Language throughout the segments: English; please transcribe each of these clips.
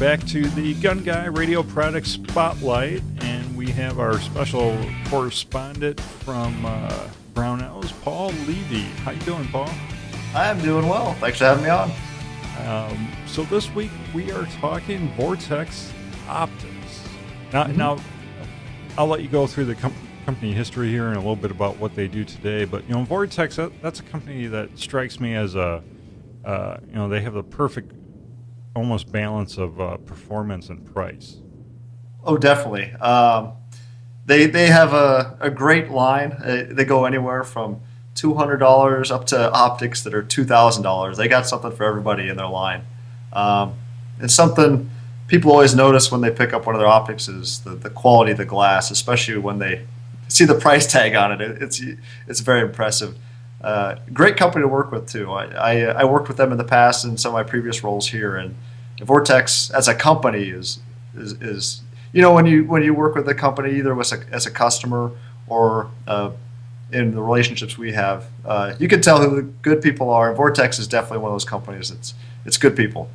back to the Gun Guy Radio Product Spotlight, and we have our special correspondent from Brownells, Paul Levy. How you doing, Paul? I'm doing well. Thanks for having me on. So this week we are talking Vortex optics. Now, I'll let you go through the company history here and a little bit about what they do today. But Vortex, that's a company that strikes me as they have the perfect almost balance of performance and price. Oh, definitely. They have a great line. They go anywhere from $200 up to optics that are $2,000. They got something for everybody in their line. It's something people always notice when they pick up one of their optics is the quality of the glass, especially when they see the price tag on it. It's very impressive. Great company to work with too. I worked with them in the past in some of my previous roles here, and Vortex as a company is when you work with a company either as a customer or in the relationships we have, you can tell who the good people are. And Vortex is definitely one of those companies. It's good people.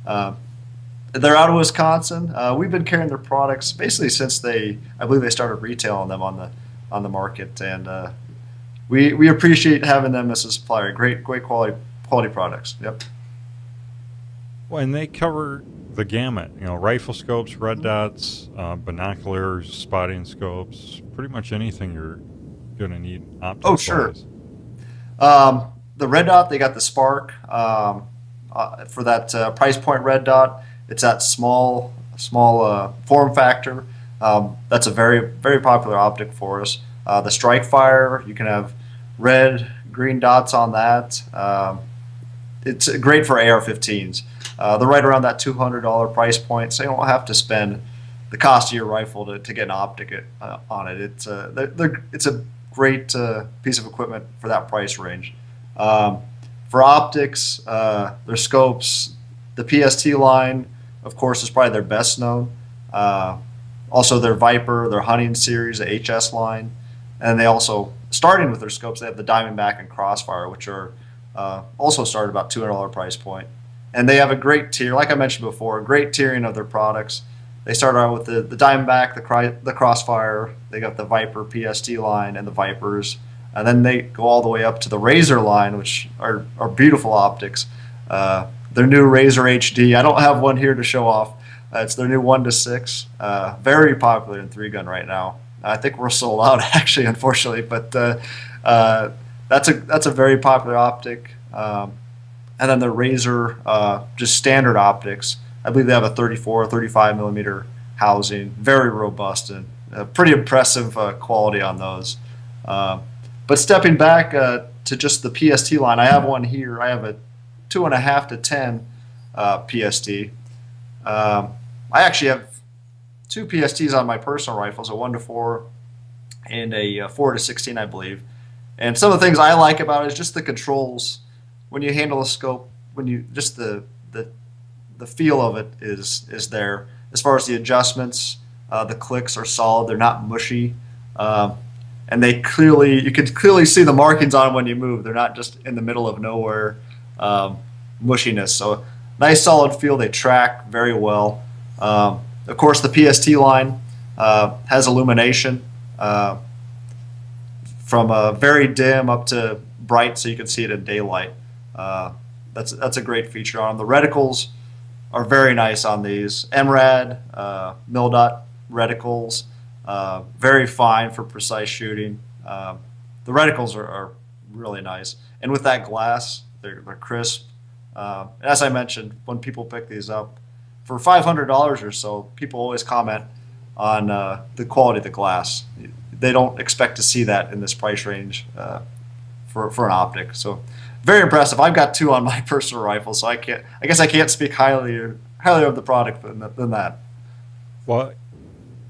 They're out of Wisconsin. We've been carrying their products basically since I believe they started retailing them on the market, and we appreciate having them as a supplier. Great quality products. Yep. Well, and they cover the gamut. Rifle scopes, red dots, binoculars, spotting scopes, pretty much anything you're going to need optics. Oh, sure. The red dot, they got the Spark for that price point red dot. It's that small form factor. That's a very, very popular optic for us. The Strike Fire, you can have red, green dots on that. It's great for AR-15s. They're right around that $200 price point, so you don't have to spend the cost of your rifle to get an optic on it. It's a great piece of equipment for that price range. For optics, their scopes, the PST line, of course, is probably their best known. Also, their Viper, their hunting series, the HS line, and they also, starting with their scopes, they have the Diamondback and Crossfire, which are also start about $200 price point. And they have a great tier, like I mentioned before, a great tiering of their products. They start out with the Diamondback, the Crossfire. They got the Viper PST line and the Vipers. And then they go all the way up to the Razor line, which are beautiful optics. Their new Razor HD. I don't have one here to show off. It's their new 1-6. Very popular in 3-gun right now. I think we're sold out, actually, unfortunately. But that's a very popular optic. And then the Razor, just standard optics. I believe they have a 34 or 35 millimeter housing, very robust and pretty impressive quality on those. But stepping back to just the PST line, I have one here. I have a 2.5 to 10 PST. I actually have two PSTs on my personal rifles, a 1-4 and a 4-16, I believe. And some of the things I like about it is just the controls. When you handle a scope, just the feel of it is there. As far as the adjustments, the clicks are solid. They're not mushy, and you can clearly see the markings on them when you move. They're not just in the middle of nowhere mushiness. So nice solid feel. They track very well. Of course, the PST line has illumination from very dim up to bright, so you can see it in daylight. That's a great feature on them. The reticles are very nice on these. MRAD, mil-dot reticles, very fine for precise shooting. The reticles are really nice. And with that glass, they're crisp. As I mentioned, when people pick these up, for $500 or so, people always comment on the quality of the glass. They don't expect to see that in this price range for an optic. So very impressive. I've got two on my personal rifle, so I guess I can't speak highly of the product than that. Well,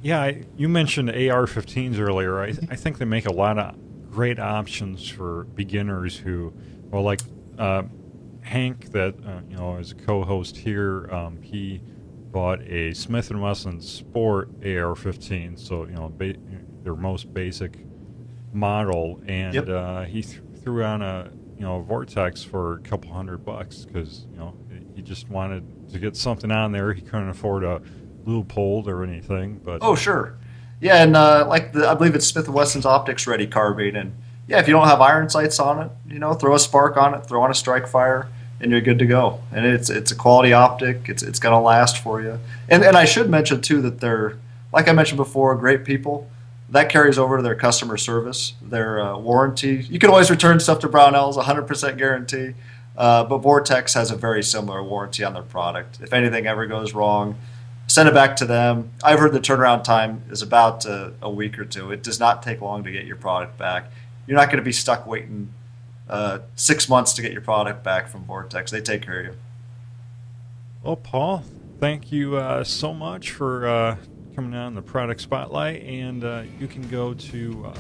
yeah, you mentioned AR-15s earlier. I think they make a lot of great options for beginners who, well, like Hank, that is a co-host here. He bought a Smith & Wesson Sport AR-15, so their most basic model, and he threw on a Vortex for a couple $100 because he just wanted to get something on there. He couldn't afford a Leupold or anything, but Oh, sure. Yeah, and I believe it's Smith & Wesson's Optics Ready carbine, and yeah, if you don't have iron sights on it, throw a spark on it, throw on a strike fire, and you're good to go. And it's a quality optic. It's gonna last for you. And I should mention too that they're, like I mentioned before, great people. That carries over to their customer service, their warranty. You can always return stuff to Brownells, 100% guarantee. But Vortex has a very similar warranty on their product. If anything ever goes wrong, send it back to them. I've heard the turnaround time is about a week or two. It does not take long to get your product back. You're not going to be stuck waiting 6 months to get your product back from Vortex. They take care of you. Well, Paul, thank you so much for coming on the Product Spotlight, and you can go to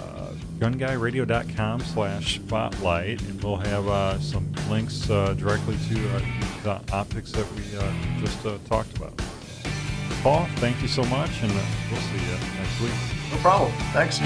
gunguyradio.com/spotlight, and we'll have some links directly to the optics that we just talked about. Paul, thank you so much, and we'll see you next week. No problem. Thanks.